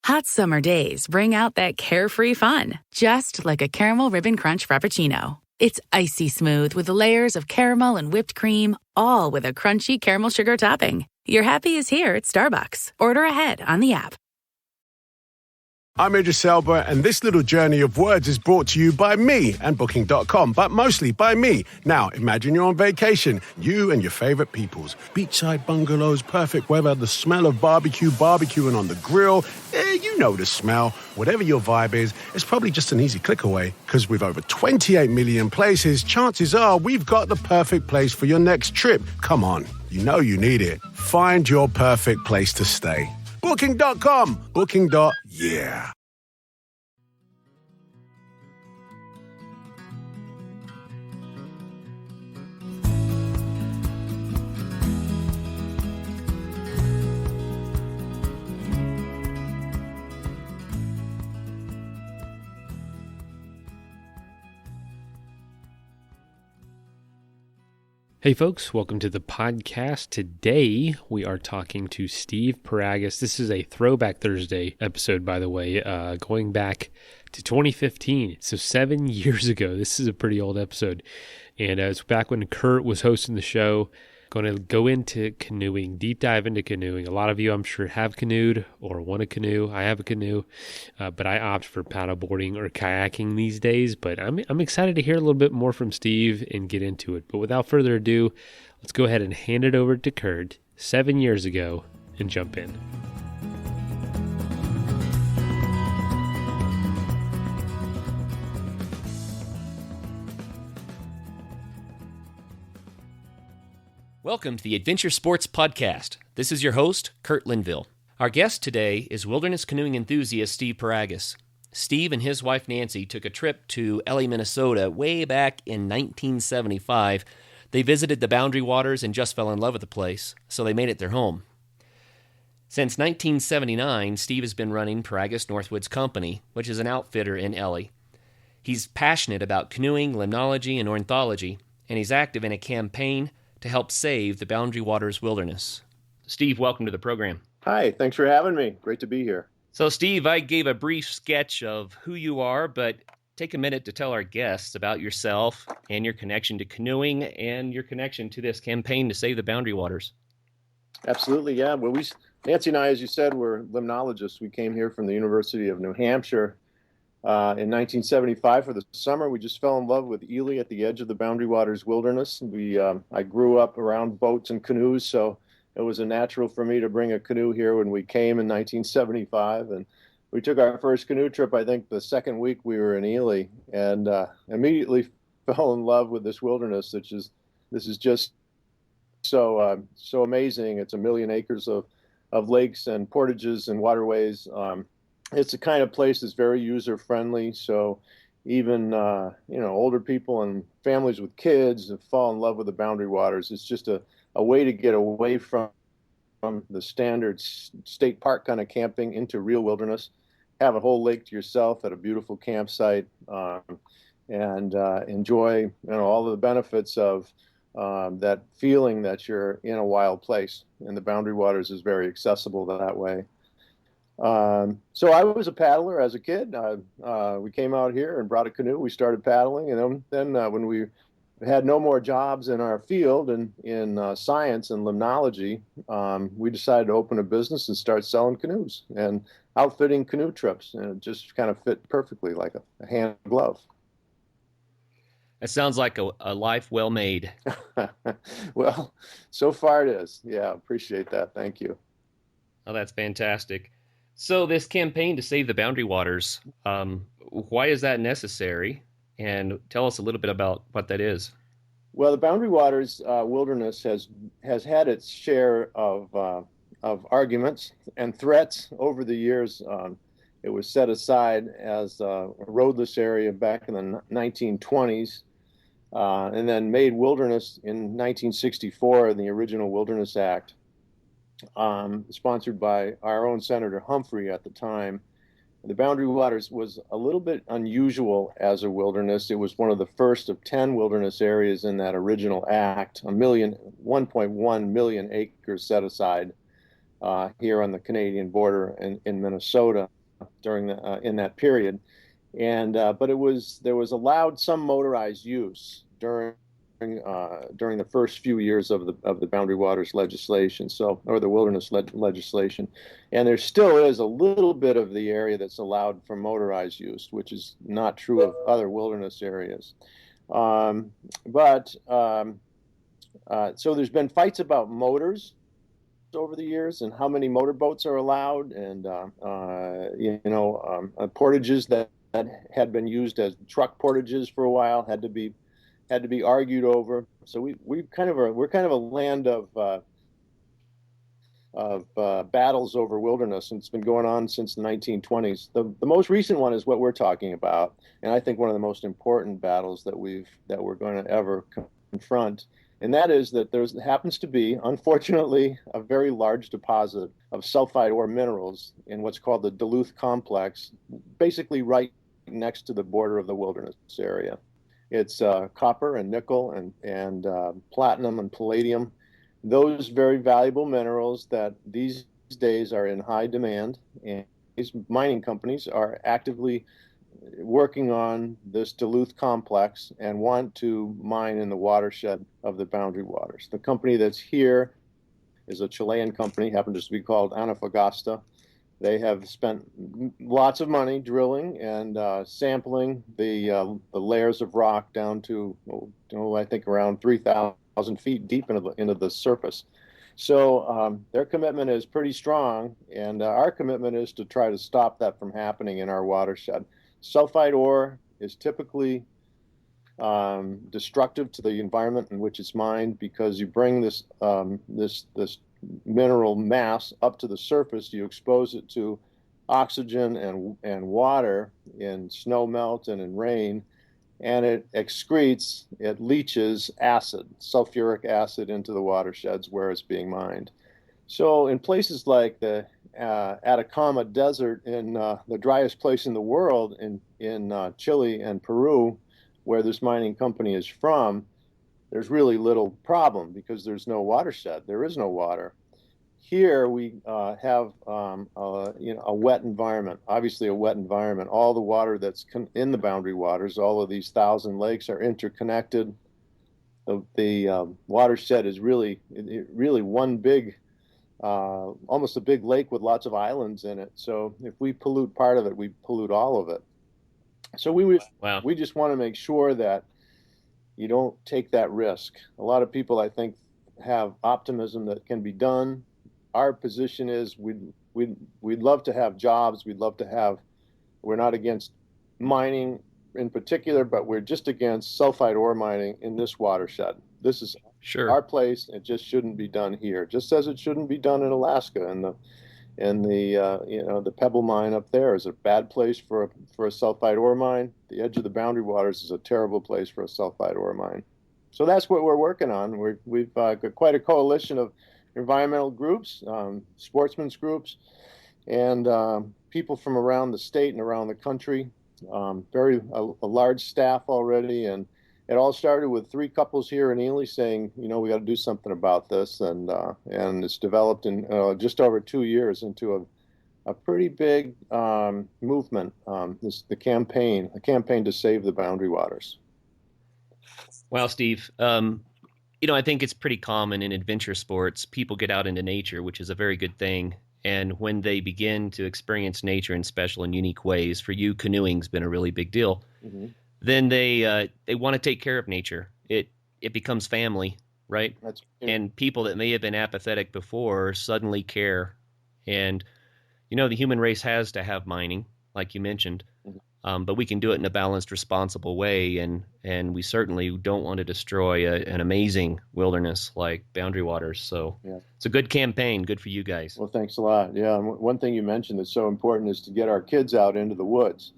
Hot summer days bring out that carefree fun, just like a caramel ribbon crunch frappuccino. It's icy smooth with layers of caramel and whipped cream, all with a crunchy caramel sugar topping. Your happy is here at Starbucks. Order ahead on the app. I'm Idris Elba, and this little journey of words is brought to you by me and Booking.com, but mostly by me. Now, imagine you're on vacation, you and your favorite peoples. Beachside bungalows, perfect weather, the smell of barbecuing on the grill. You know the smell. Whatever your vibe is, it's probably just an easy click away. Because with over 28 million places, chances are we've got the perfect place for your next trip. Come on, you know you need it. Find your perfect place to stay. Booking.com. Booking.yeah. Hey folks, welcome to the podcast. Today we are talking to Steve Piragis. This is a Throwback Thursday episode, by the way, going back to 2015. So 7 years ago. This is a pretty old episode. And it's back when Kurt was hosting the show. Going to go into canoeing, deep dive into canoeing. A lot of you, I'm sure, have canoed or want a canoe. I have a canoe, but I opt for paddleboarding or kayaking these days. But I'm excited to hear a little bit more from Steve and get into it. But without further ado, let's go ahead and hand it over to Kurt 7 years ago and jump in. Welcome to the Adventure Sports Podcast. This is your host, Kurt Linville. Our guest today is wilderness canoeing enthusiast Steve Piragis. Steve and his wife Nancy took a trip to Ellie, Minnesota way back in 1975. They visited the Boundary Waters and just fell in love with the place, so they made it their home. Since 1979, Steve has been running Piragis Northwoods Company, which is an outfitter in Ellie. He's passionate about canoeing, limnology, and ornithology, and he's active in a campaign to help save the Boundary Waters wilderness. Steve, welcome to the program. Hi, thanks for having me. Great to be here. So, Steve, I gave a brief sketch of who you are, but take a minute to tell our guests about yourself and your connection to canoeing and your connection to this campaign to save the Boundary Waters. Absolutely, yeah. Well, Nancy and I, as you said, were limnologists. We came here from the University of New Hampshire in 1975 for the summer. We just fell in love with Ely at the edge of the Boundary Waters wilderness. I grew up around boats and canoes, so it was a natural for me to bring a canoe here when we came in 1975. And we took our first canoe trip, I think, the second week we were in Ely, and immediately fell in love with this wilderness. This is just so amazing. It's 1 million acres of lakes and portages and waterways. It's the kind of place that's very user-friendly, so even older people and families with kids that fall in love with the Boundary Waters. It's just a way to get away from the standard state park kind of camping into real wilderness, have a whole lake to yourself at a beautiful campsite, and enjoy all of the benefits of that feeling that you're in a wild place. And the Boundary Waters is very accessible that way. So I was a paddler as a kid. We came out here and brought a canoe. We started paddling, and then when we had no more jobs in our field in science and limnology, we decided to open a business and start selling canoes and outfitting canoe trips, and it just kind of fit perfectly like a hand glove. That sounds like a life well made. Well, so far it is. Yeah, appreciate that. Thank you. Oh, that's fantastic. So this campaign to save the Boundary Waters, why is that necessary? And tell us a little bit about what that is. Well, the Boundary Waters wilderness has had its share of arguments and threats over the years. It was set aside as a roadless area back in the 1920s, and then made wilderness in 1964 in the original Wilderness Act, sponsored by our own Senator Humphrey at the time. The Boundary Waters was a little bit unusual as a wilderness. It was one of the first of 10 wilderness areas in that original act, 1.1 million acres set aside here on the Canadian border in Minnesota. during the in that period, and but there was allowed some motorized use during the first few years of the Boundary Waters legislation, or the wilderness legislation, and there still is a little bit of the area that's allowed for motorized use, which is not true of other wilderness areas. Um, but So there's been fights about motors over the years and how many motorboats are allowed, and portages that had been used as truck portages for a while had to be argued over. So we're kind of a land of battles over wilderness, and it's been going on since the 1920s. The most recent one is what we're talking about, and I think one of the most important battles that we're going to ever confront, and that is that there happens to be, unfortunately, a very large deposit of sulfide ore minerals in what's called the Duluth complex, basically right next to the border of the wilderness area. It's copper and nickel and platinum and palladium, those very valuable minerals that these days are in high demand, and these mining companies are actively working on this Duluth complex and want to mine in the watershed of the Boundary Waters. The company that's here is a Chilean company, happens to be called Antofagasta. They have spent lots of money drilling and sampling the layers of rock down to, I think, around 3,000 feet deep into the surface. So their commitment is pretty strong, and our commitment is to try to stop that from happening in our watershed. Sulfide ore is typically destructive to the environment in which it's mined, because you bring this mineral mass up to the surface, you expose it to oxygen and water in snow melt and in rain, and it leaches sulfuric acid into the watersheds where it's being mined. So in places like the Atacama Desert, in the driest place in the world, in Chile and Peru, where this mining company is from, there's really little problem because there's no watershed. There is no water. Here we have a wet environment, obviously a wet environment. All the water that's in the Boundary Waters, all of these 1,000 lakes are interconnected. The watershed is really one big, almost a big lake with lots of islands in it. So if we pollute part of it, we pollute all of it. So we just want to make sure that you don't take that risk. A lot of people, I think, have optimism that can be done. Our position is we'd love to have jobs. We're not against mining in particular, but we're just against sulfide ore mining in this watershed. This is our place. It just shouldn't be done here, just as it shouldn't be done in Alaska. And the Pebble mine up there is a bad place for a sulfide ore mine. The edge of the Boundary Waters is a terrible place for a sulfide ore mine. So that's what we're working on. We've got quite a coalition of environmental groups, sportsmen's groups, and people from around the state and around the country. A large staff already, and it all started with 3 couples here in Ely saying, we got to do something about this, and it's developed in just over 2 years into a pretty big movement. The campaign to save the Boundary Waters. Well, Steve, I think it's pretty common in adventure sports. People get out into nature, which is a very good thing. And when they begin to experience nature in special and unique ways, for you, canoeing's been a really big deal. Mm-hmm. Then they want to take care of nature. It becomes family, right? And people that may have been apathetic before suddenly care. And the human race has to have mining, like you mentioned, but we can do it in a balanced, responsible way. And we certainly don't want to destroy an amazing wilderness like Boundary Waters. So It's a good campaign. Good for you guys. Well, thanks a lot. Yeah, and one thing you mentioned that's so important is to get our kids out into the woods.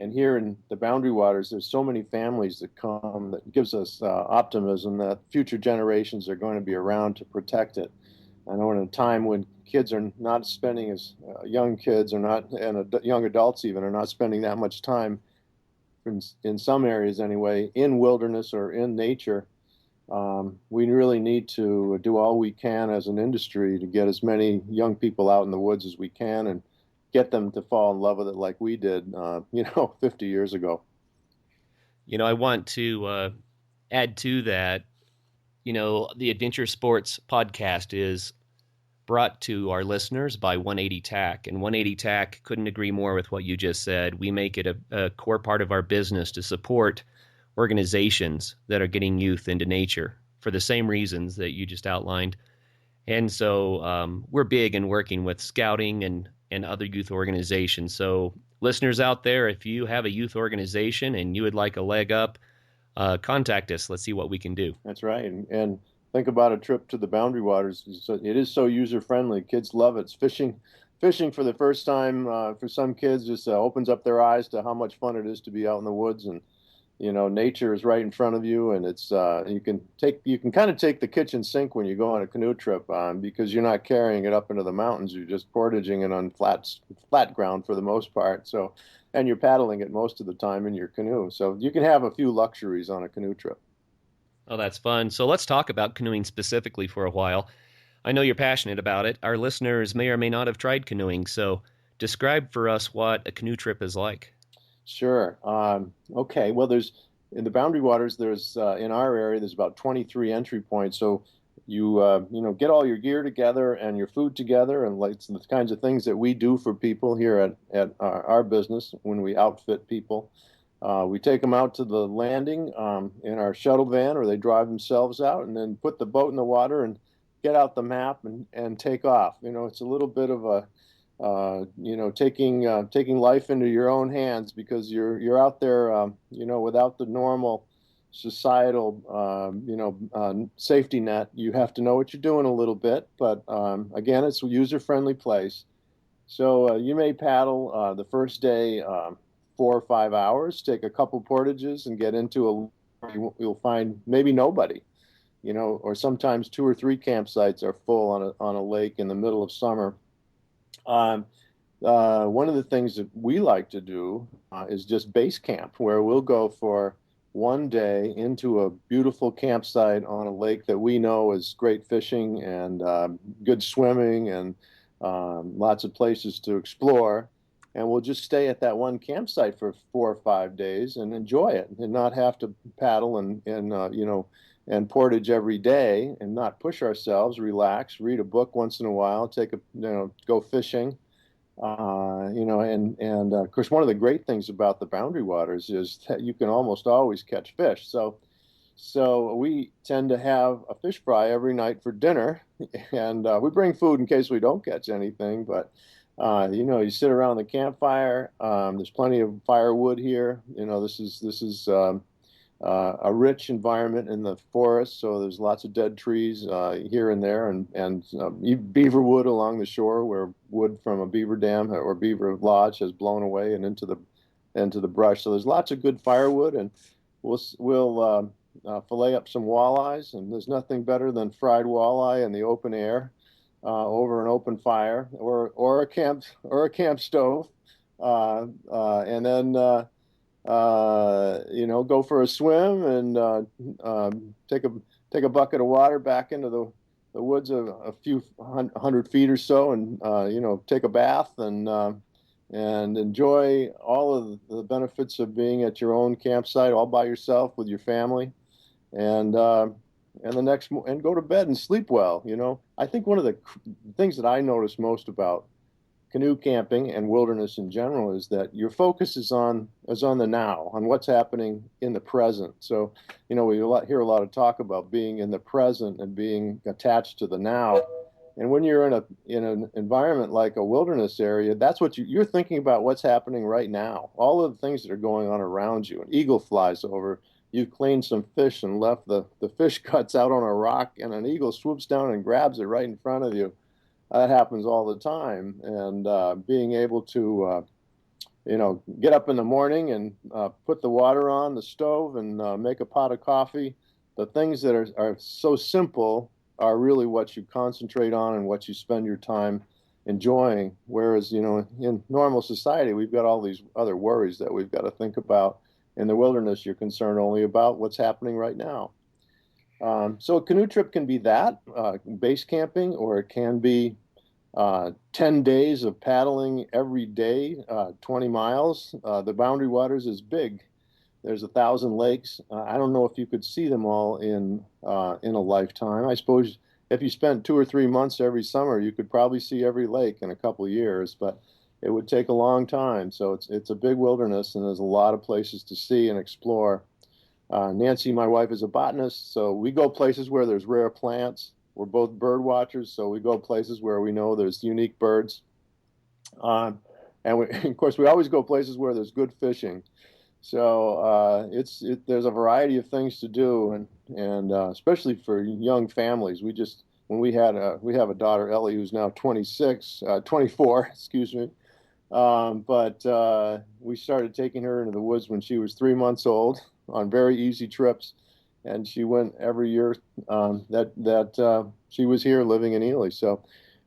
And here in the Boundary Waters, there's so many families that come that gives us optimism that future generations are going to be around to protect it. I know in a time when kids are not spending young kids are not, and young adults even are not spending that much time in some areas anyway, in wilderness or in nature. We really need to do all we can as an industry to get as many young people out in the woods as we can, get them to fall in love with it like we did, 50 years ago. I want to add to that. The Adventure Sports podcast is brought to our listeners by 180 TAC, and 180 TAC couldn't agree more with what you just said. We make it a core part of our business to support organizations that are getting youth into nature for the same reasons that you just outlined. And so we're big in working with scouting and other youth organizations. So listeners out there, if you have a youth organization and you would like a leg up, contact us. Let's see what we can do. That's right. And think about a trip to the Boundary Waters. It is so user-friendly. Kids love it. It's fishing for the first time for some kids just opens up their eyes to how much fun it is to be out in the woods. And nature is right in front of you, and it's you can kind of take the kitchen sink when you go on a canoe trip because you're not carrying it up into the mountains. You're just portaging it on flat ground for the most part. So, and you're paddling it most of the time in your canoe. So you can have a few luxuries on a canoe trip. Oh, that's fun. So let's talk about canoeing specifically for a while. I know you're passionate about it. Our listeners may or may not have tried canoeing. So describe for us what a canoe trip is like. Sure. Okay. Well, in the Boundary Waters, there's in our area, there's about 23 entry points. So you get all your gear together and your food together, and like the kinds of things that we do for people here at our business when we outfit people. We take them out to the landing in our shuttle van, or they drive themselves out, and then put the boat in the water and get out the map and take off. It's a little bit of a taking life into your own hands because you're out there, without the normal societal, safety net. You have to know what you're doing a little bit, but again, it's a user-friendly place. So you may paddle the first day 4 or 5 hours, take a couple portages, and get into you'll find maybe nobody, or sometimes 2 or 3 campsites are full on a lake in the middle of summer. One of the things that we like to do is just base camp, where we'll go for one day into a beautiful campsite on a lake that we know is great fishing and good swimming and lots of places to explore. And we'll just stay at that one campsite for 4 or 5 days and enjoy it, and not have to paddle and portage every day, and not push ourselves, relax, read a book once in a while, go fishing. And of course, one of the great things about the Boundary Waters is that you can almost always catch fish. So we tend to have a fish fry every night for dinner, and we bring food in case we don't catch anything. But you sit around the campfire. There's plenty of firewood here. This is a rich environment in the forest, so there's lots of dead trees here and there, and beaver wood along the shore, where wood from a beaver dam or beaver lodge has blown away and into the brush. So there's lots of good firewood, and we'll fillet up some walleyes, and there's nothing better than fried walleye in the open air over an open fire or a camp stove, and then. Go for a swim and take a bucket of water back into the woods a few 100 feet or so, and take a bath and enjoy all of the benefits of being at your own campsite all by yourself with your family, and go to bed and sleep well. I think one of the things that I notice most about canoe camping and wilderness in general is that your focus is on the now, on what's happening in the present. So, we hear a lot of talk about being in the present and being attached to the now. And when you're in an environment like a wilderness area, that's what you're thinking about, what's happening right now, all of the things that are going on around you. An eagle flies over, you've cleaned some fish and left the fish guts out on a rock, and an eagle swoops down and grabs it right in front of you. That happens all the time, and being able to, get up in the morning and put the water on the stove and make a pot of coffee. The things that are so simple are really what you concentrate on and what you spend your time enjoying. Whereas, in normal society, we've got all these other worries that we've got to think about. In the wilderness, you're concerned only about what's happening right now. So a canoe trip can be that, base camping, or it can be 10 days of paddling every day, 20 miles. The Boundary Waters is big. There's 1,000 lakes. I don't know if you could see them all in a lifetime. I suppose if you spent 2 or 3 months every summer, you could probably see every lake in a couple of years, but it would take a long time. So it's a big wilderness, and there's a lot of places to see and explore. Nancy, my wife, is a botanist, so we go places where there's rare plants. We're both bird watchers, so we go places where we know there's unique birds. And of course, we always go places where there's good fishing. So there's a variety of things to do, and especially for young families. When we have a daughter, Ellie, who's now 24, excuse me. But we started taking her into the woods when she was 3 months old on very easy trips, and she went every year that she was here living in Ely. So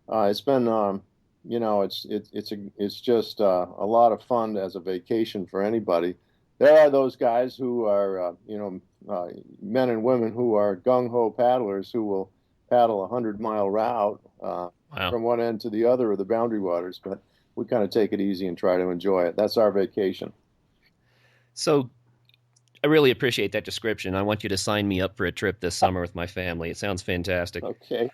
it's been it's just a lot of fun as a vacation for anybody. There are those guys who are men and women who are gung ho paddlers who will paddle 100-mile route Wow. from one end to the other of the Boundary Waters, but we kind of take it easy and try to enjoy it. That's our vacation. So I really appreciate that description. I want you to sign me up for a trip this summer with my family. It sounds fantastic. Okay.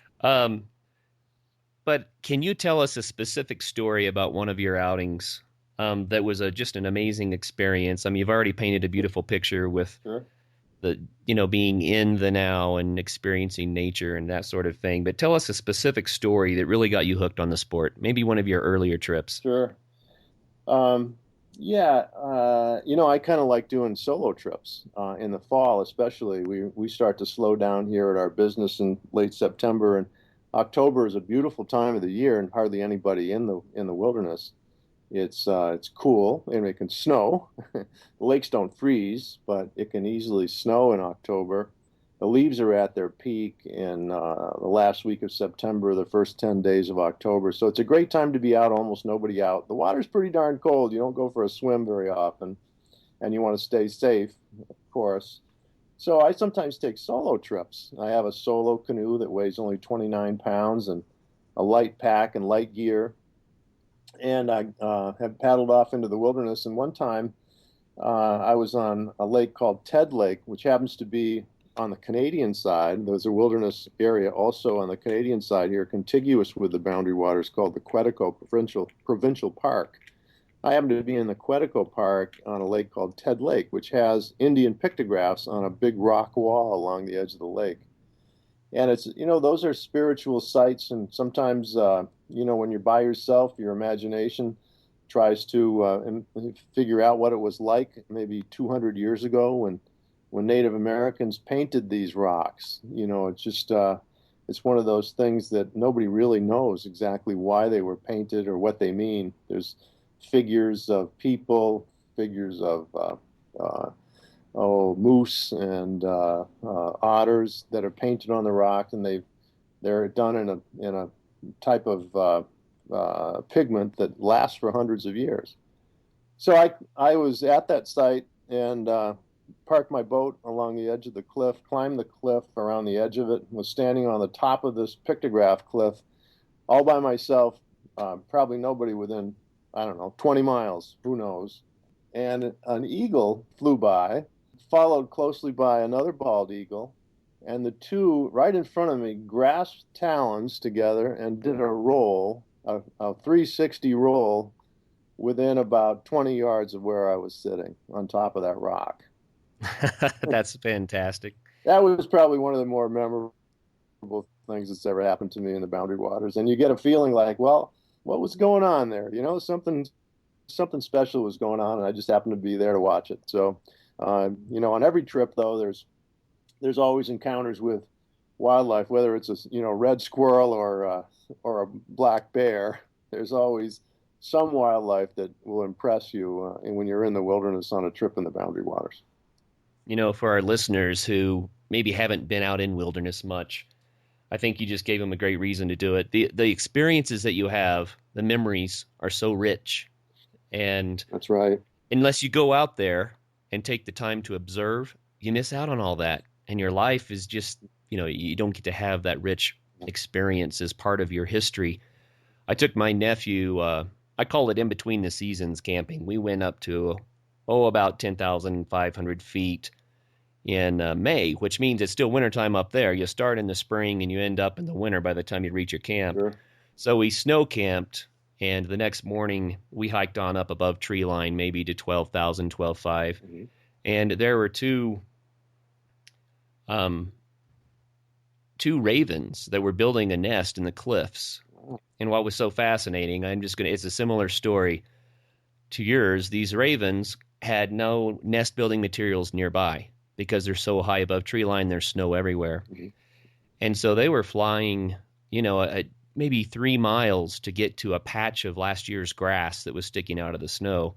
But can you tell us a specific story about one of your outings that was just an amazing experience? I mean, you've already painted a beautiful picture with Sure. being in the now and experiencing nature and that sort of thing. But tell us a specific story that really got you hooked on the sport. Maybe one of your earlier trips. Sure. Yeah, I kind of like doing solo trips in the fall, especially. We start to slow down here at our business in late September, and October is a beautiful time of the year, and hardly anybody in the wilderness. It's cool, and it can snow. The lakes don't freeze, but it can easily snow in October. The leaves are at their peak in the last week of September, the first 10 days of October. So it's a great time to be out, almost nobody out. The water's pretty darn cold. You don't go for a swim very often, and you want to stay safe, of course. So I sometimes take solo trips. I have a solo canoe that weighs only 29 pounds and a light pack and light gear. And I have paddled off into the wilderness. And one time I was on a lake called Ted Lake, which happens to be on the Canadian side. There's a wilderness area also on the Canadian side here, contiguous with the Boundary Waters, called the Quetico Provincial Park. I happen to be in the Quetico Park on a lake called Ted Lake, which has Indian pictographs on a big rock wall along the edge of the lake. And those are spiritual sites, and sometimes, when you're by yourself, your imagination tries to figure out what it was like maybe 200 years ago when Native Americans painted these rocks. It's one of those things that nobody really knows exactly why they were painted or what they mean. There's figures of people, figures of moose and otters that are painted on the rock, and they're done in a type of pigment that lasts for hundreds of years. So I was at that site and parked my boat along the edge of the cliff, climbed the cliff around the edge of it, and was standing on the top of this pictograph cliff all by myself, probably nobody within, I don't know, 20 miles, who knows. And an eagle flew by, followed closely by another bald eagle, and the two right in front of me grasped talons together and did a roll, a 360 roll, within about 20 yards of where I was sitting on top of that rock. That's fantastic. That was probably one of the more memorable things that's ever happened to me in the Boundary Waters. And you get a feeling like, well, what was going on there? Something special was going on, and I just happened to be there to watch it. So, on every trip though, there's always encounters with wildlife, whether it's a red squirrel or a black bear. There's always some wildlife that will impress you when you're in the wilderness on a trip in the Boundary Waters. For our listeners who maybe haven't been out in wilderness much, I think you just gave them a great reason to do it. The experiences that you have, the memories are so rich. And that's right. Unless you go out there and take the time to observe, you miss out on all that. And your life is just, you don't get to have that rich experience as part of your history. I took my nephew, I call it in between the seasons camping. We went up to, about 10,500 feet in May, which means it's still wintertime up there. You start in the spring and you end up in the winter by the time you reach your camp. Sure. So we snow camped, and the next morning we hiked on up above tree line, maybe to 12,000, 12,500. Mm-hmm. And there were two ravens that were building a nest in the cliffs. And what was so fascinating, it's a similar story to yours. These ravens had no nest building materials nearby because they're so high above tree line, there's snow everywhere. Mm-hmm. And so they were flying, maybe 3 miles to get to a patch of last year's grass that was sticking out of the snow.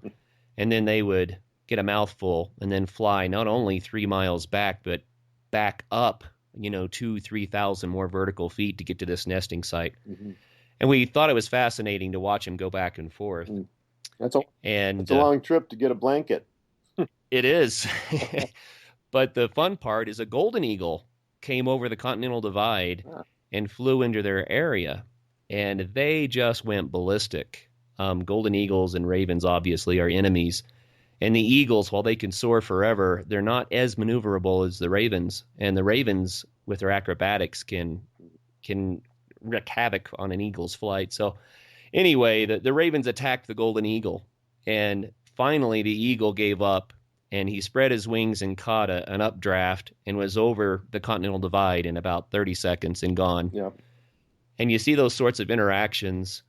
And then they would get a mouthful and then fly not only 3 miles back, but back up, 2,000-3,000 more vertical feet to get to this nesting site. Mm-hmm. And we thought it was fascinating to watch him go back and forth. That's a long trip to get a blanket. It is. But the fun part is a golden eagle came over the Continental Divide and flew into their area, and they just went ballistic. Golden eagles and ravens obviously are enemies. And the eagles, while they can soar forever, they're not as maneuverable as the ravens. And the ravens, with their acrobatics, can wreak havoc on an eagle's flight. So anyway, the ravens attacked the golden eagle, and finally the eagle gave up, and he spread his wings and caught an updraft and was over the Continental Divide in about 30 seconds and gone. Yep. And you see those sorts of interactions.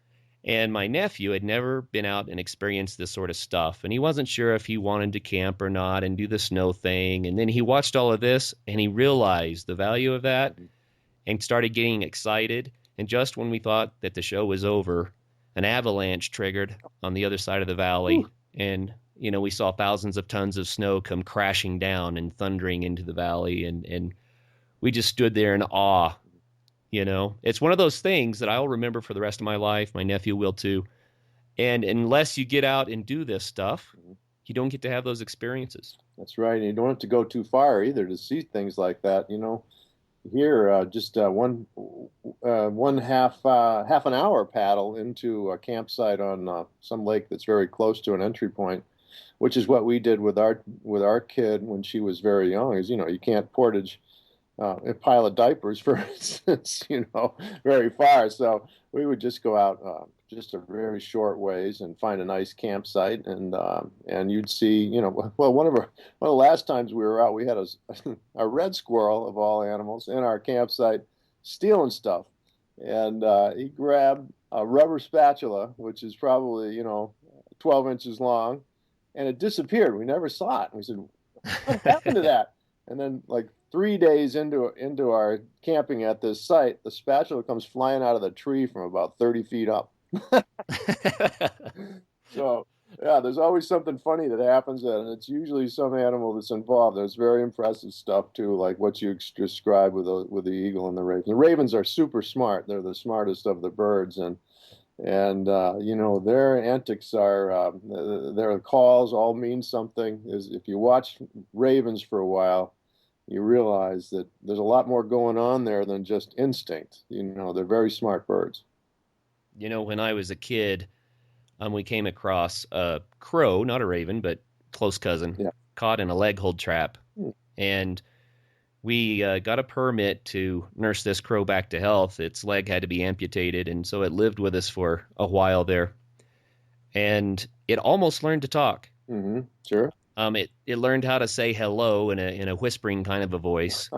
And my nephew had never been out and experienced this sort of stuff, and he wasn't sure if he wanted to camp or not and do the snow thing. And then he watched all of this, and he realized the value of that and started getting excited. And just when we thought that the show was over, an avalanche triggered on the other side of the valley. Ooh. And, we saw thousands of tons of snow come crashing down and thundering into the valley. And we just stood there in awe. It's one of those things that I'll remember for the rest of my life. My nephew will too. And unless you get out and do this stuff, you don't get to have those experiences. That's right. And you don't have to go too far either to see things like that. Here, just one half an hour paddle into a campsite on some lake that's very close to an entry point, which is what we did with our kid when she was very young. Is you can't portage a pile of diapers, for instance, very far. So we would just go out just a very short ways and find a nice campsite, and you'd see, one of the last times we were out, we had a red squirrel of all animals in our campsite stealing stuff, and he grabbed a rubber spatula, which is probably 12 inches long, and it disappeared. We never saw it. And we said, "What happened to that?" And then, like 3 days into our camping at this site, the spatula comes flying out of the tree from about 30 feet up. So, yeah, there's always something funny that happens, and it's usually some animal that's involved. There's very impressive stuff too, like what you described with the eagle and the raven. The ravens are super smart. They're the smartest of the birds, and their antics are their calls all mean something. If you watch ravens for a while, you realize that there's a lot more going on there than just instinct. They're very smart birds. When I was a kid, we came across a crow, not a raven, but close cousin, caught in a leg hold trap. And we got a permit to nurse this crow back to health. Its leg had to be amputated, and so it lived with us for a while there. And it almost learned to talk. Mm-hmm. Sure. It learned how to say hello in a whispering kind of a voice.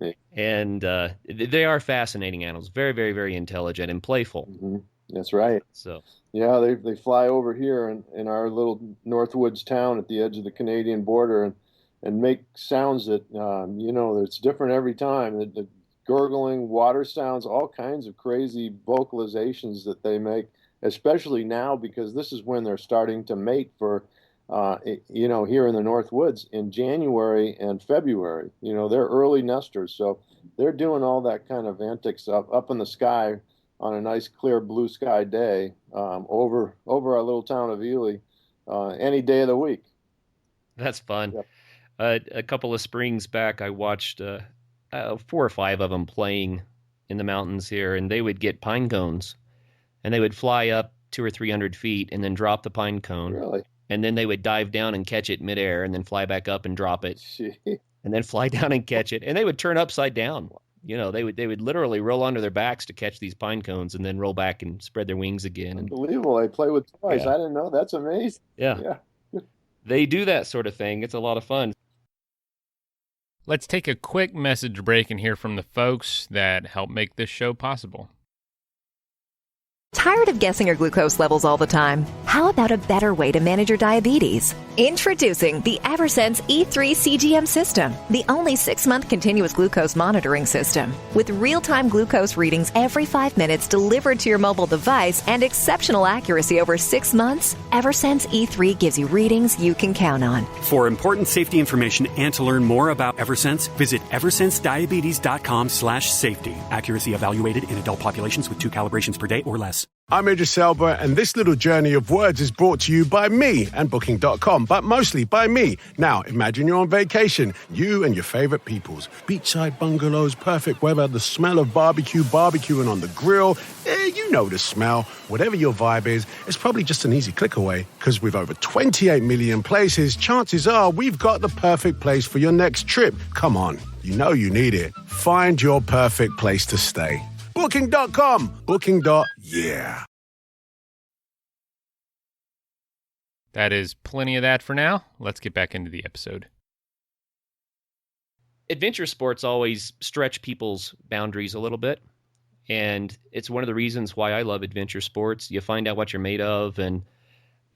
Yeah. And they are fascinating animals, very, very, very intelligent and playful. Mm-hmm. That's right. So yeah, they fly over here in our little Northwoods town at the edge of the Canadian border and make sounds that it's different every time. The gurgling water sounds, all kinds of crazy vocalizations that they make, especially now because this is when they're starting to mate for. Here in the Northwoods in January and February, they're early nesters, so they're doing all that kind of antics up in the sky on a nice clear blue sky day over our little town of Ely any day of the week. That's fun. Yep. A couple of springs back, I watched 4 or 5 of them playing in the mountains here, and they would get pine cones, and they would fly up 200 or 300 feet and then drop the pine cone. Really? And then they would dive down and catch it midair and then fly back up and drop it. Gee. And then fly down and catch it. And they would turn upside down. They would literally roll onto their backs to catch these pine cones and then roll back and spread their wings again. And, Unbelievable. They play with toys. Yeah. I didn't know. That's amazing. yeah. They do that sort of thing. It's a lot of fun. Let's take a quick message break and hear from the folks that help make this show possible. Tired of guessing your glucose levels all the time? How about a better way to manage your diabetes? Introducing the Eversense E3 CGM system, the only 6-month continuous glucose monitoring system. With real-time glucose readings every 5 minutes delivered to your mobile device and exceptional accuracy over 6 months, Eversense E3 gives you readings you can count on. For important safety information and to learn more about Eversense, visit eversensediabetes.com/safety. Accuracy evaluated in adult populations with 2 calibrations per day or less. I'm Idris Elba, and this little journey of words is brought to you by me and Booking.com, but mostly by me. Now, imagine you're on vacation, you and your favorite peoples. Beachside bungalows, perfect weather, the smell of barbecuing on the grill. You know the smell. Whatever your vibe is, it's probably just an easy click away. Because with over 28 million places, chances are we've got the perfect place for your next trip. Come on, you know you need it. Find your perfect place to stay. Booking.com. Booking.yeah. That is plenty of that for now. Let's get back into the episode. Adventure sports always stretch people's boundaries a little bit. And it's one of the reasons why I love adventure sports. You find out what you're made of, and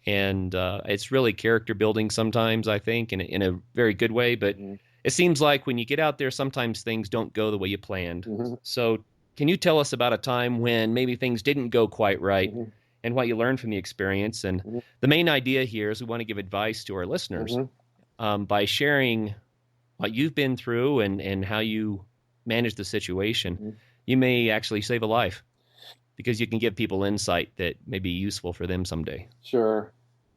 it's really character building sometimes, I think, in a very good way. But it seems like when you get out there, sometimes things don't go the way you planned. So can you tell us about a time when maybe things didn't go quite right and what you learned from the experience? And the main idea here is we want to give advice to our listeners by sharing what you've been through and how you managed the situation. You may actually save a life because you can give people insight that may be useful for them someday. Sure.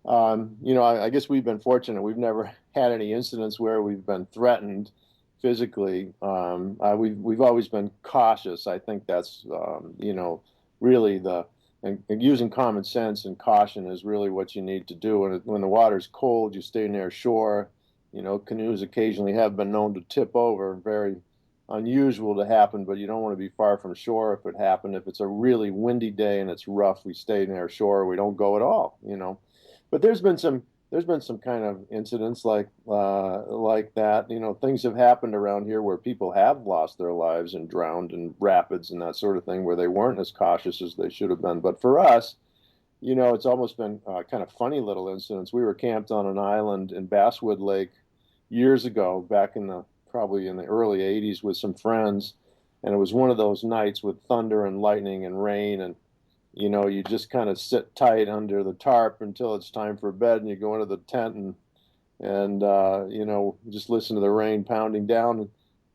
I guess we've been fortunate. We've never had any incidents where we've been threatened physically. We've always been cautious. I think that's, really and using common sense and caution is really what you need to do. When the water's cold, you stay near shore. Canoes occasionally have been known to tip over. Very unusual to happen, but you don't want to be far from shore if it happened. If it's a really windy day and it's rough, we stay near shore. We don't go at all, But there's been some kind of incidents like that. Things have happened around here where people have lost their lives and drowned in rapids and that sort of thing, where they weren't as cautious as they should have been. But for us, it's almost been kind of funny little incidents. We were camped on an island in Basswood Lake years ago, back probably in the early 80s, with some friends, and it was one of those nights with thunder and lightning and rain, and you just kind of sit tight under the tarp until it's time for bed, and you go into the tent and just listen to the rain pounding down. And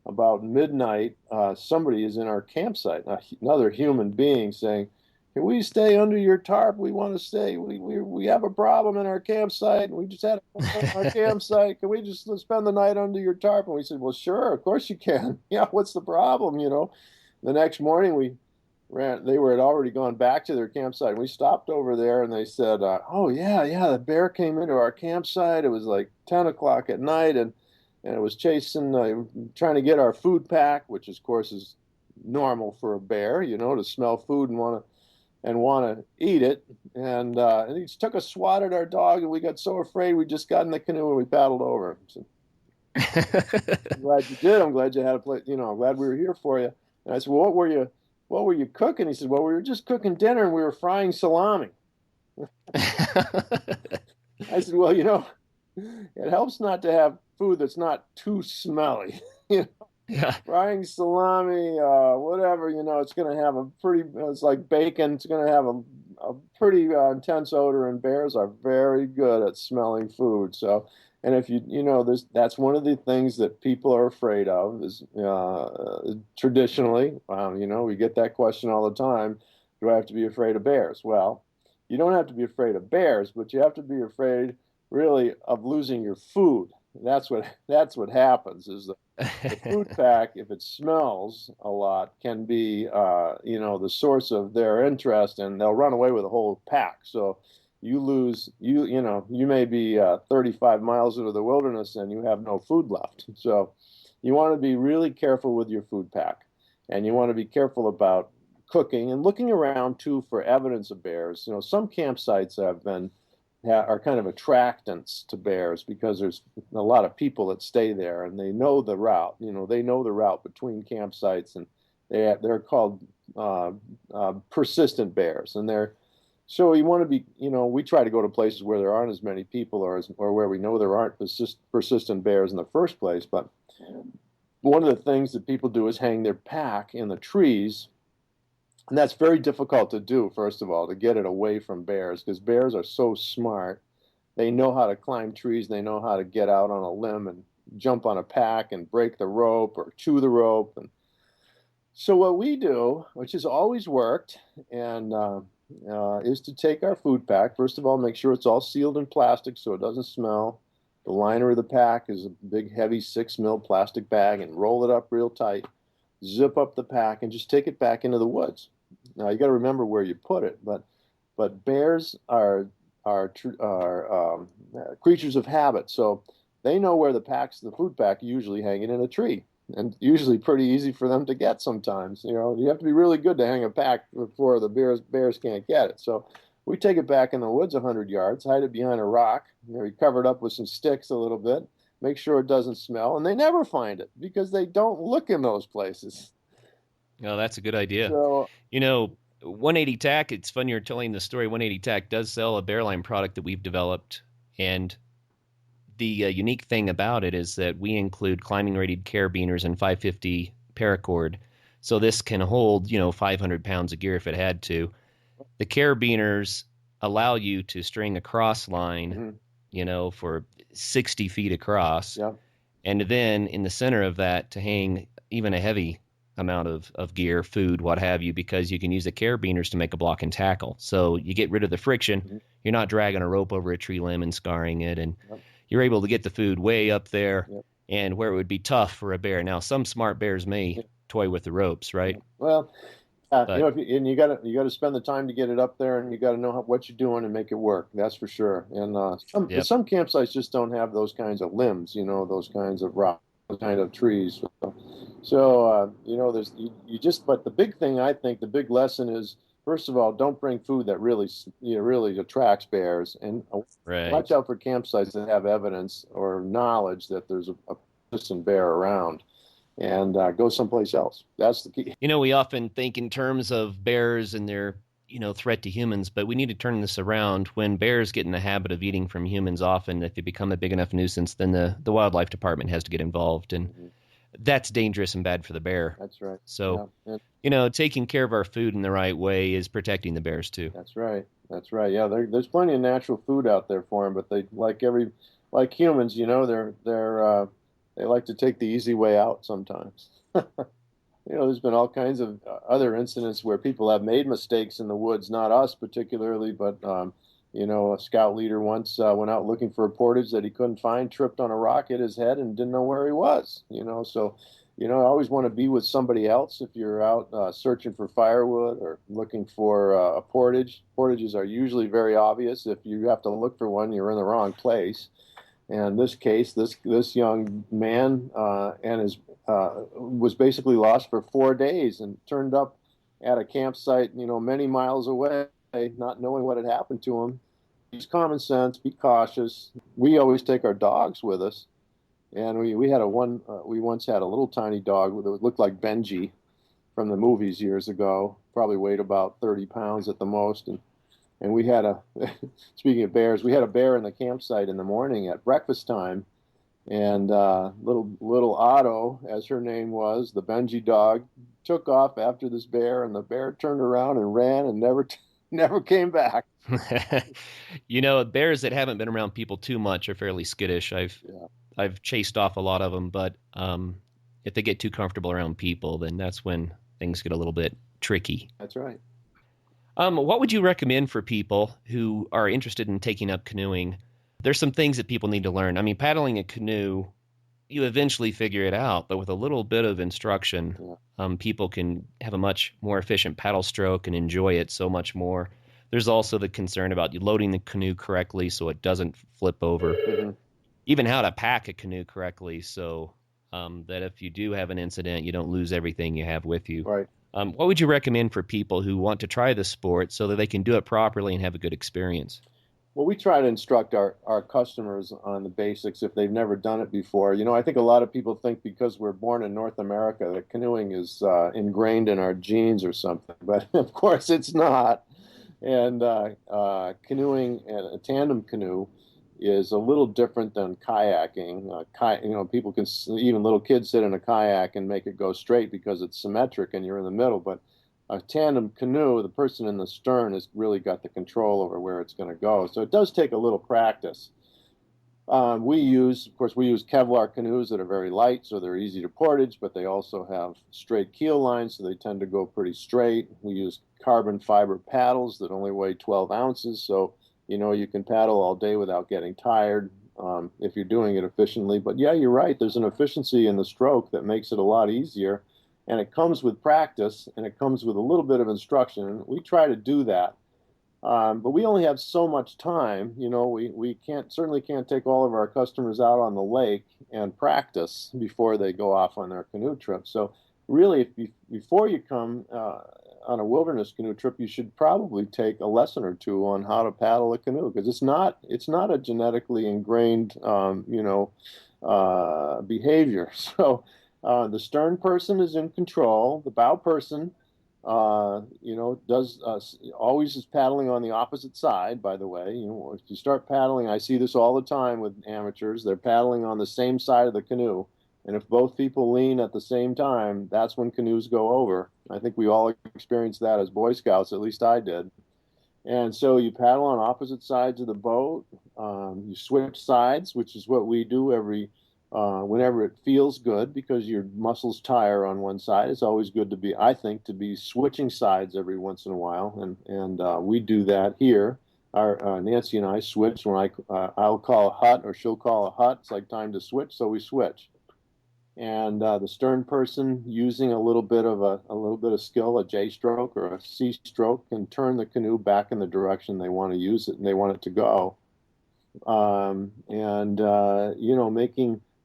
about midnight, somebody is in our campsite, another human being, saying, "Can we stay under your tarp? We want to stay. We have a problem in our campsite, and we just had our campsite. Can we just spend the night under your tarp?" And we said, "Well, sure, of course you can. Yeah, what's the problem?" The next morning they had already gone back to their campsite. We stopped over there, and they said, "Oh yeah, the bear came into our campsite. It was like 10 o'clock at night, and it was trying to get our food pack," which of course is normal for a bear, to smell food and want to eat it. And he took a swat at our dog, and we got so afraid we just got in the canoe and we paddled over. So, "I'm glad you did. I'm glad you had a place. I'm glad we were here for you." And I said, "Well, what were you cooking?" He said, "Well, we were just cooking dinner and we were frying salami." I said, "Well, it helps not to have food that's not too smelly." Yeah. Frying salami, whatever, it's going to have it's like bacon. It's going to have a pretty intense odor, and bears are very good at smelling food. So, and if that's one of the things that people are afraid of is traditionally, we get that question all the time. Do I have to be afraid of bears? Well, you don't have to be afraid of bears, but you have to be afraid really of losing your food. that's what happens is the food pack, if it smells a lot, can be the source of their interest, and they'll run away with a whole pack. So you may be 35 miles into the wilderness and you have no food left. So you want to be really careful with your food pack, and you want to be careful about cooking and looking around too for evidence of bears. Some campsites are kind of attractants to bears because there's a lot of people that stay there and they know the route. They know the route between campsites, and they're called persistent bears. And so you want to be, we try to go to places where there aren't as many people, or where we know there aren't persistent bears in the first place. But one of the things that people do is hang their pack in the trees. And that's very difficult to do, first of all, to get it away from bears, because bears are so smart. They know how to climb trees. They know how to get out on a limb and jump on a pack and break the rope or chew the rope. And so what we do, which has always worked, and is to take our food pack. First of all, make sure it's all sealed in plastic so it doesn't smell. The liner of the pack is a big, heavy 6 mil plastic bag, and roll it up real tight. Zip up the pack and just take it back into the woods. Now you got to remember where you put it, but bears are creatures of habit, so they know where the food pack usually hanging in a tree, and usually pretty easy for them to get. Sometimes you have to be really good to hang a pack before the bears can't get it. So we take it back in the woods 100 yards, hide it behind a rock. We cover it up with some sticks a little bit. Make sure it doesn't smell, and they never find it because they don't look in those places. Oh, that's a good idea. So, 180 Tack, it's fun you're telling the story. 180 Tack does sell a bear line product that we've developed, and the unique thing about it is that we include climbing-rated carabiners and 550 paracord, so this can hold, 500 pounds of gear if it had to. The carabiners allow you to string a cross line, for 60 feet across. Yeah. And then in the center of that to hang even a heavy amount of gear, food, what have you, because you can use the carabiners to make a block and tackle. So you get rid of the friction. You're not dragging a rope over a tree limb and scarring it. And you're able to get the food way up there and where it would be tough for a bear. Now, some smart bears may toy with the ropes, right? Well, you got to spend the time to get it up there, and you got to know what you're doing and make it work. That's for sure. And some campsites just don't have those kinds of limbs, those kinds of rocks, those kind of trees. So but the big thing, I think, the big lesson is, first of all, don't bring food that really attracts bears, and watch out for campsites that have evidence or knowledge that there's a persistent bear around. And go someplace else. That's the key. We often think in terms of bears and their, threat to humans, but we need to turn this around. When bears get in the habit of eating from humans, often if they become a big enough nuisance, then the wildlife department has to get involved, and that's dangerous and bad for the bear. That's right. So, taking care of our food in the right way is protecting the bears too. That's right. Yeah, there's plenty of natural food out there for them, but they like humans, they like to take the easy way out sometimes. There's been all kinds of other incidents where people have made mistakes in the woods, not us particularly, but, a scout leader once went out looking for a portage that he couldn't find, tripped on a rock, hit his head, and didn't know where he was. So, I always want to be with somebody else if you're out searching for firewood or looking for a portage. Portages are usually very obvious. If you have to look for one, you're in the wrong place. And in this case, this young man was basically lost for 4 days and turned up at a campsite, many miles away, not knowing what had happened to him. Use common sense, be cautious. We always take our dogs with us, and we once had a little tiny dog that looked like Benji from the movies years ago. Probably weighed about 30 pounds at the most, and we had speaking of bears, we had a bear in the campsite in the morning at breakfast time, and little Otto, as her name was, the Benji dog, took off after this bear, and the bear turned around and ran and never came back. Bears that haven't been around people too much are fairly skittish. I've chased off a lot of them, but if they get too comfortable around people, then that's when things get a little bit tricky. That's right. What would you recommend for people who are interested in taking up canoeing? There's some things that people need to learn. I mean, paddling a canoe, you eventually figure it out, but with a little bit of instruction, people can have a much more efficient paddle stroke and enjoy it so much more. There's also the concern about you loading the canoe correctly so it doesn't flip over. Mm-hmm. Even how to pack a canoe correctly so that if you do have an incident, you don't lose everything you have with you. Right. What would you recommend for people who want to try this sport so that they can do it properly and have a good experience? Well, we try to instruct our customers on the basics if they've never done it before. I think a lot of people think because we're born in North America that canoeing is ingrained in our genes or something, but of course it's not. And canoeing and a tandem canoe is a little different than kayaking. People can, even little kids sit in a kayak and make it go straight because it's symmetric and you're in the middle, but a tandem canoe, the person in the stern has really got the control over where it's going to go. So it does take a little practice. We use Kevlar canoes that are very light, so they're easy to portage, but they also have straight keel lines, so they tend to go pretty straight. We use carbon fiber paddles that only weigh 12 ounces, so you can paddle all day without getting tired if you're doing it efficiently. But yeah, you're right. There's an efficiency in the stroke that makes it a lot easier. And it comes with practice, and it comes with a little bit of instruction. We try to do that, but we only have so much time. We certainly can't take all of our customers out on the lake and practice before they go off on their canoe trip. So really, before you come on a wilderness canoe trip, you should probably take a lesson or two on how to paddle a canoe, because it's not a genetically ingrained behavior. So. The stern person is in control. The bow person, does always is paddling on the opposite side. By the way, if you start paddling, I see this all the time with amateurs. They're paddling on the same side of the canoe, and if both people lean at the same time, that's when canoes go over. I think we all experienced that as Boy Scouts. At least I did. And so you paddle on opposite sides of the boat. You switch sides, which is what we do whenever it feels good, because your muscles tire on one side. It's always good to be switching sides every once in a while, and we do that here. Our Nancy and I switch when I'll call a hut or she'll call a hut. It's like time to switch, so we switch. And the stern person, using a little bit of skill, a J stroke or a C stroke, can turn the canoe back in the direction they want to use it and they want it to go.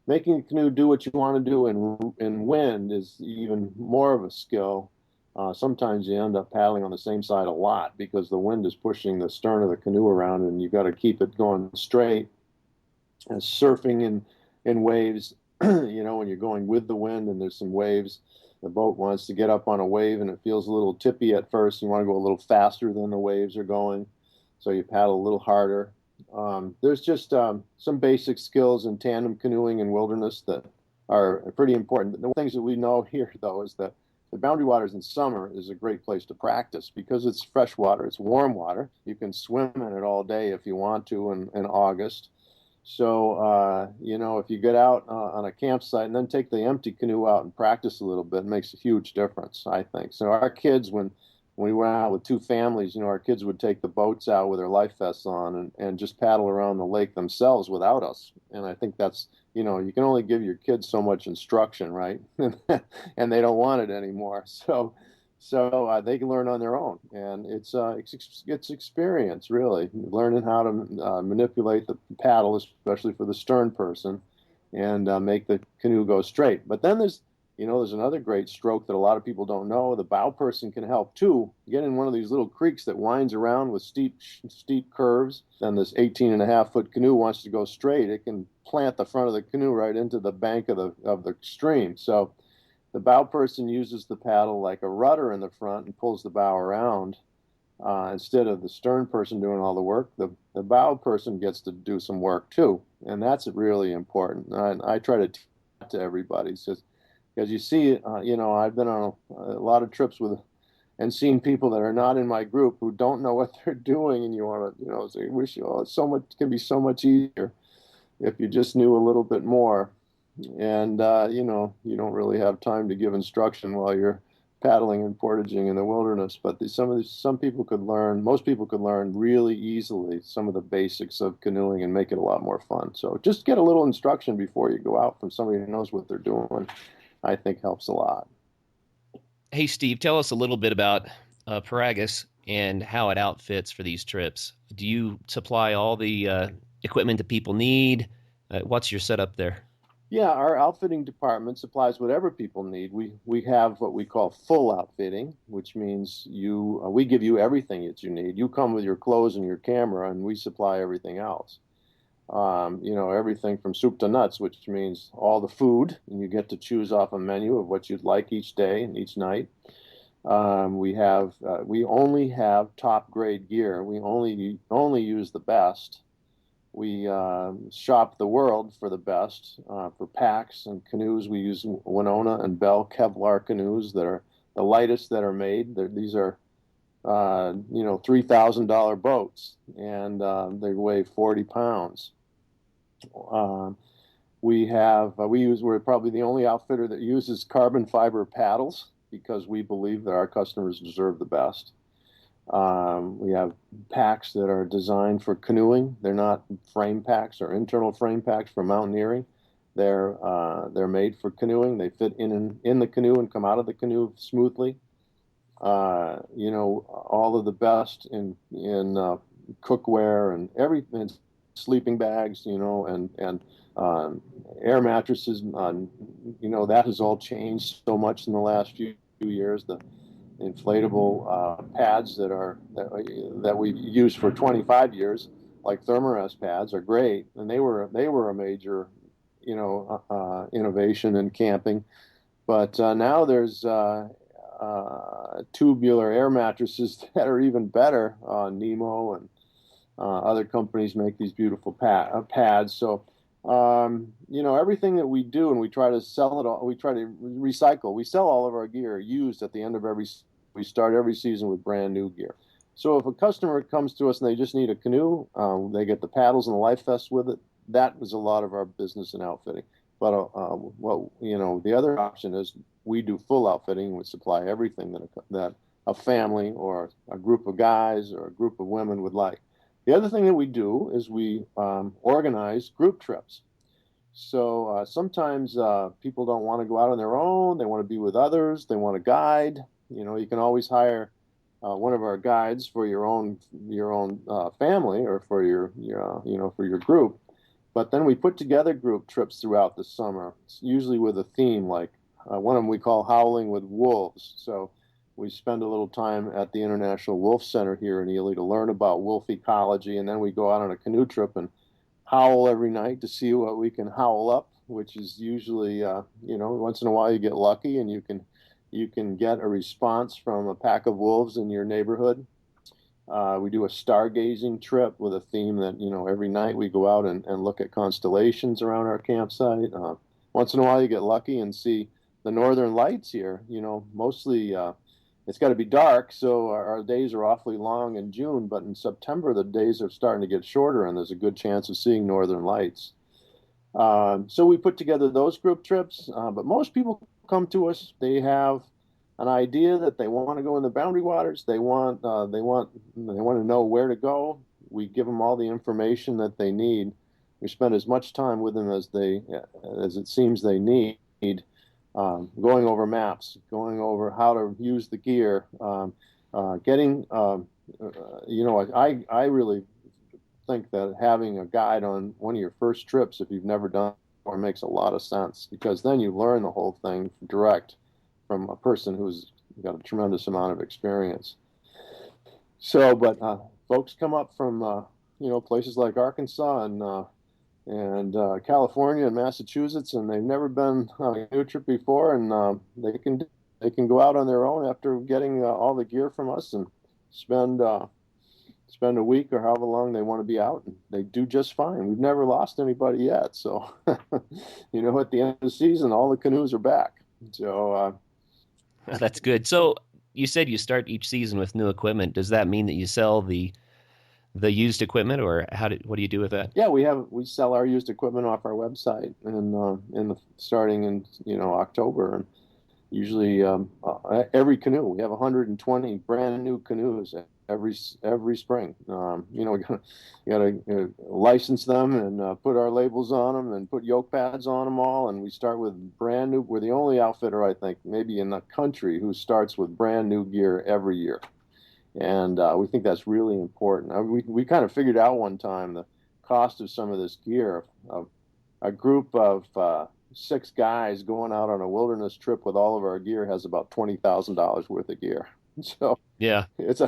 Making a canoe do what you want to do in wind is even more of a skill. Sometimes you end up paddling on the same side a lot because the wind is pushing the stern of the canoe around, and you got to keep it going straight. And surfing in waves, when you're going with the wind and there's some waves, the boat wants to get up on a wave and it feels a little tippy at first. You want to go a little faster than the waves are going, so you paddle a little harder. There's just some basic skills in tandem canoeing in wilderness that are pretty important. The things that we know here, though, is that the Boundary Waters in summer is a great place to practice because it's fresh water, it's warm water. You can swim in it all day if you want to in August. So, if you get out on a campsite and then take the empty canoe out and practice a little bit, it makes a huge difference, I think. So our kids, when we went out with two families, our kids would take the boats out with their life vests on and just paddle around the lake themselves without us. And I think that's, you can only give your kids so much instruction, right? And they don't want it anymore. So they can learn on their own. And it's experience, really, learning how to manipulate the paddle, especially for the stern person, and make the canoe go straight. But then there's another great stroke that a lot of people don't know. The bow person can help too. Get in one of these little creeks that winds around with steep curves, and this 18.5-foot canoe wants to go straight. It can plant the front of the canoe right into the bank of the stream. So the bow person uses the paddle like a rudder in the front and pulls the bow around. Instead of the stern person doing all the work, the bow person gets to do some work too, and that's really important. I try to teach that to everybody. Because you see, I've been on a lot of trips and seen people that are not in my group who don't know what they're doing, and you want to, say, wish, it's so much, it can be so much easier if you just knew a little bit more. And you don't really have time to give instruction while you're paddling and portaging in the wilderness, but some people could learn, most people could learn really easily some of the basics of canoeing and make it a lot more fun. So just get a little instruction before you go out from somebody who knows what they're doing, I think helps a lot. Hey, Steve, tell us a little bit about Piragis and how it outfits for these trips. Do you supply all the equipment that people need? What's your setup there? Yeah, our outfitting department supplies whatever people need. We have what we call full outfitting, which means we give you everything that you need. You come with your clothes and your camera, and we supply everything else. Everything from soup to nuts, which means all the food, and you get to choose off a menu of what you'd like each day and each night. We only have top grade gear. We only use the best. We shop the world for the best. For packs and canoes, we use Winona and Bell Kevlar canoes that are the lightest that are made. These are $3,000 boats, and they weigh 40 pounds. We're probably the only outfitter that uses carbon fiber paddles because we believe that our customers deserve the best. We have packs that are designed for canoeing. They're not frame packs or internal frame packs for mountaineering. They're made for canoeing. They fit in the canoe and come out of the canoe smoothly. All of the best in cookware and everything, sleeping bags, and air mattresses. That has all changed so much in the last few years. The inflatable pads that we've used for 25 years, like Thermarest pads, are great, and they were a major, innovation in camping. But now there's tubular air mattresses that are even better. Nemo and other companies make these beautiful pads. So, everything that we do, and we try to sell it all, we try to recycle. We sell all of our gear used at the end of we start every season with brand new gear. So if a customer comes to us and they just need a canoe, they get the paddles and the life vest with it. That is a lot of our business and outfitting. But the other option is we do full outfitting. We supply everything that a family or a group of guys or a group of women would like. The other thing that we do is we organize group trips. So sometimes people don't want to go out on their own. They want to be with others. They want a guide. You can always hire one of our guides for your own family or for your group. But then we put together group trips throughout the summer, usually with a theme, like one of them we call Howling with Wolves. So we spend a little time at the International Wolf Center here in Ely to learn about wolf ecology, and then we go out on a canoe trip and howl every night to see what we can howl up, which is usually, once in a while you get lucky and you can get a response from a pack of wolves in your neighborhood. We do a stargazing trip with a theme that, every night we go out and look at constellations around our campsite. Once in a while you get lucky and see the northern lights here. Mostly it's got to be dark, so our days are awfully long in June, but in September the days are starting to get shorter and there's a good chance of seeing northern lights. So we put together those group trips, but most people come to us, they have an idea that they want to go in the Boundary Waters. They want to know where to go. We give them all the information that they need. We spend as much time with them as it seems they need, going over maps, going over how to use the gear, getting. I really think that having a guide on one of your first trips, if you've never done it before, makes a lot of sense, because then you learn the whole thing direct from a person who's got a tremendous amount of experience. So, but folks come up from places like Arkansas and California and Massachusetts, and they've never been on a canoe trip before, and they can go out on their own after getting all the gear from us and spend a week or however long they want to be out, and they do just fine. We've never lost anybody yet. So, at the end of the season, all the canoes are back. So. That's good. So you said you start each season with new equipment. Does that mean that you sell the used equipment, or what do you do with that? Yeah, we sell our used equipment off our website, and starting in October, usually every canoe. We have 120 brand new canoes every spring. We gotta license them and put our labels on them and put yoke pads on them all. And we start with brand new. We're the only outfitter, I think, maybe in the country, who starts with brand new gear every year. And we think that's really important. We kind of figured out one time the cost of some of this gear. A group of 6 guys going out on a wilderness trip with all of our gear has about $20,000 worth of gear. So Yeah. it's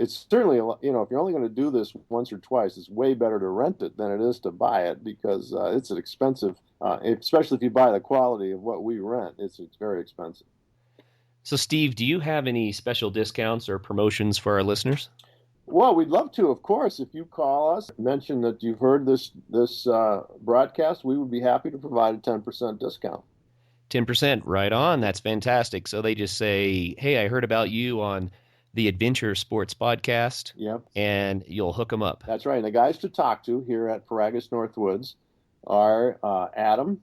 certainly if you're only going to do this once or twice, it's way better to rent it than it is to buy it, because it's an expensive, especially if you buy the quality of what we rent. It's very expensive. So, Steve, do you have any special discounts or promotions for our listeners? Well, we'd love to, of course. If you call us, mention that you've heard this broadcast, we would be happy to provide a 10% discount. 10%, right on. That's fantastic. So they just say, hey, I heard about you on the Adventure Sports Podcast. Yep. And you'll hook them up. That's right. And the guys to talk to here at Piragis Northwoods are Adam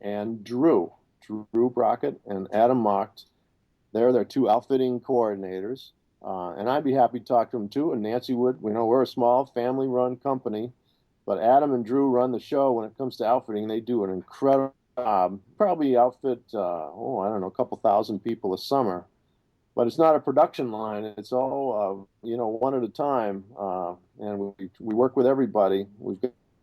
and Drew Brockett and Adam Mocht. They're their 2 outfitting coordinators. And I'd be happy to talk to them too. And Nancy would. We know we're a small family-run company, but Adam and Drew run the show when it comes to outfitting. They do an incredible job. Probably outfit, a couple thousand people a summer. But it's not a production line. It's all, one at a time. And we work with everybody. We've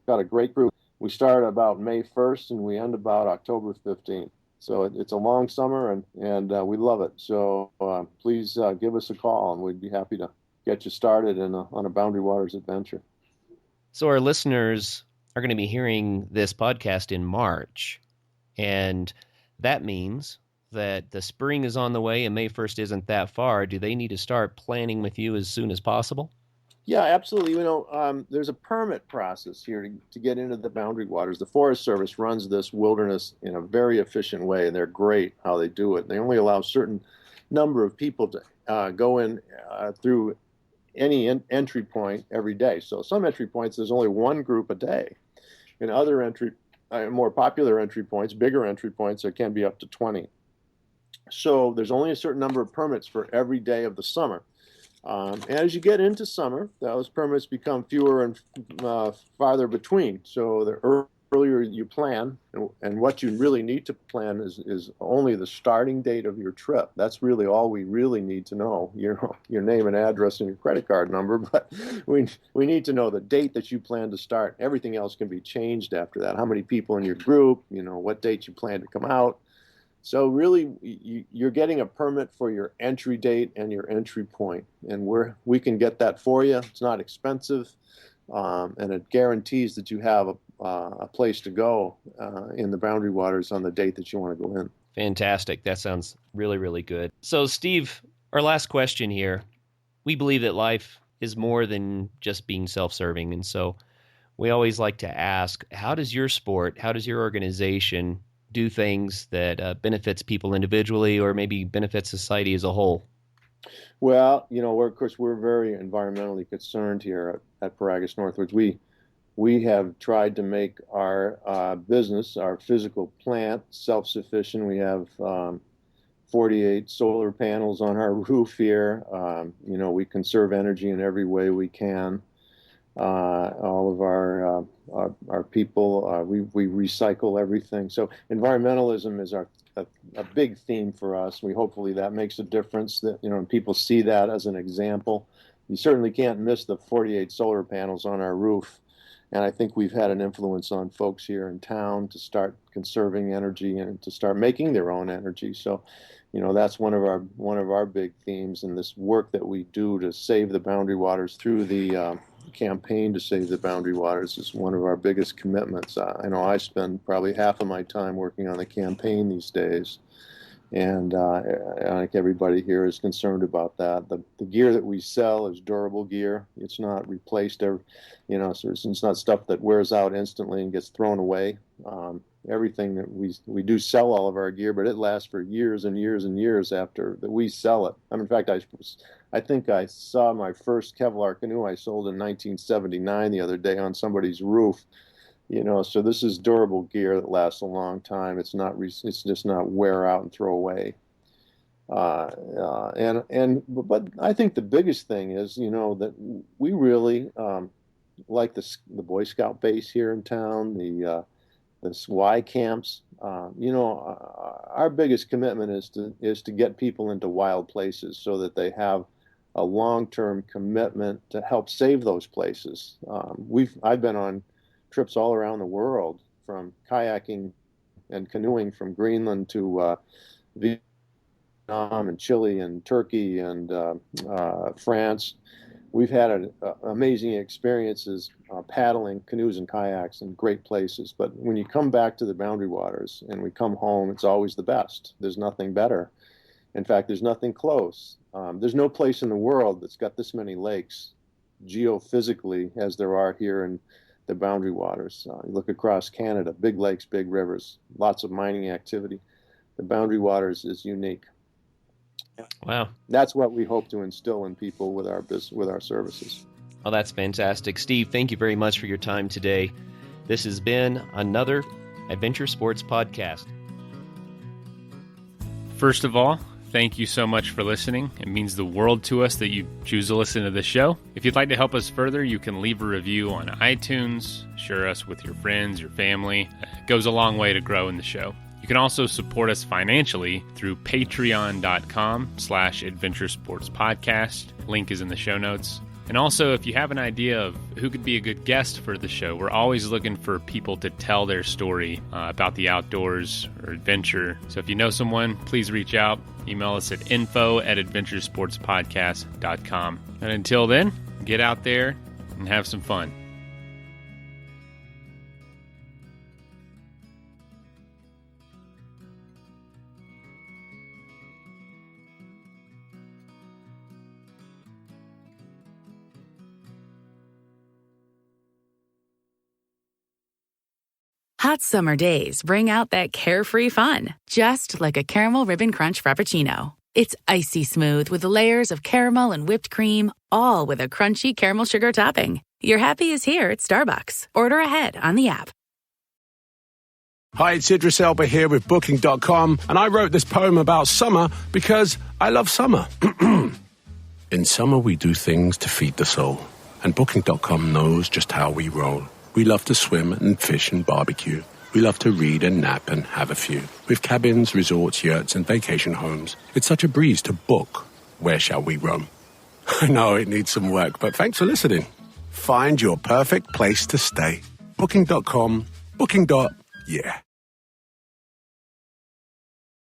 got a great group. We start about May 1st and we end about October 15th. So it's a long summer, and we love it. So please give us a call, and we'd be happy to get you started on a Boundary Waters adventure. So our listeners are going to be hearing this podcast in March, and that means that the spring is on the way and May 1st isn't that far. Do they need to start planning with you as soon as possible? Yeah, absolutely. There's a permit process here to get into the Boundary Waters. The Forest Service runs this wilderness in a very efficient way, and they're great how they do it. They only allow a certain number of people to go in through any entry point every day. So some entry points, there's only one group a day. In other more popular entry points, bigger entry points, there can be up to 20. So there's only a certain number of permits for every day of the summer. As you get into summer, those permits become fewer and farther between. So the earlier you plan, and what you really need to plan is only the starting date of your trip. That's really all we really need to know. Your name and address and your credit card number, but we need to know the date that you plan to start. Everything else can be changed after that. How many people in your group? What date you plan to come out. So really, you're getting a permit for your entry date and your entry point, and we can get that for you. It's not expensive, and it guarantees that you have a place to go in the Boundary Waters on the date that you want to go in. Fantastic. That sounds really, really good. So, Steve, our last question here. We believe that life is more than just being self-serving, and so we always like to ask, how does your organization do things that benefits people individually or maybe benefits society as a whole? Well, we're very environmentally concerned here at Piragis Northwoods. We have tried to make our business, our physical plant, self-sufficient. We have 48 solar panels on our roof here. We conserve energy in every way we can. All of our people, we recycle everything. So environmentalism is a big theme for us. Hopefully that makes a difference. That and people see that as an example. You certainly can't miss the 48 solar panels on our roof, and I think we've had an influence on folks here in town to start conserving energy and to start making their own energy. So, that's one of our big themes in this work that we do to save the Boundary Waters through the campaign to save the Boundary Waters is one of our biggest commitments. I know I spend probably half of my time working on the campaign these days, and I think everybody here is concerned about that. The gear that we sell is durable gear. It's not replaced, so it's not stuff that wears out instantly and gets thrown away. Everything that we do sell all of our gear, but it lasts for years and years and years after that we sell it. In fact, I think I saw my first Kevlar canoe I sold in 1979 the other day on somebody's roof, So this is durable gear that lasts a long time. It's just not wear out and throw away. But I think the biggest thing is, that we really like the Boy Scout base here in town, the Y camps. Our biggest commitment is to get people into wild places so that they have a long-term commitment to help save those places. I've been on trips all around the world, from kayaking and canoeing from Greenland to Vietnam and Chile and Turkey and France. We've had amazing experiences paddling canoes and kayaks in great places. But when you come back to the Boundary Waters and we come home, it's always the best. There's nothing better. In fact, there's nothing close. There's no place in the world that's got this many lakes geophysically as there are here in the Boundary Waters. You look across Canada, big lakes, big rivers, lots of mining activity. The Boundary Waters is unique. Wow. That's what we hope to instill in people with our services. Oh, that's fantastic. Steve, thank you very much for your time today. This has been another Adventure Sports Podcast. First of all, thank you so much for listening. It means the world to us that you choose to listen to this show. If you'd like to help us further, you can leave a review on iTunes, share us with your friends, your family. It goes a long way to grow in the show. You can also support us financially through patreon.com/adventuresportspodcast. Link is in the show notes. And also, if you have an idea of who could be a good guest for the show, we're always looking for people to tell their story about the outdoors or adventure. So if you know someone, please reach out. Email us at info@adventuresportspodcast.com. And until then, get out there and have some fun. Hot summer days bring out that carefree fun, just like a caramel ribbon crunch frappuccino. It's icy smooth with layers of caramel and whipped cream, all with a crunchy caramel sugar topping. Your happy is here at Starbucks. Order ahead on the app. Hi, it's Idris Elba here with Booking.com, and I wrote this poem about summer because I love summer. In summer, we do things to feed the soul, and Booking.com knows just how we roll. We love to swim and fish and barbecue. We love to read and nap and have a few. With cabins, resorts, yurts, and vacation homes, it's such a breeze to book. Where shall we roam? I know it needs some work, but thanks for listening. Find your perfect place to stay. Booking.com. Booking. Yeah.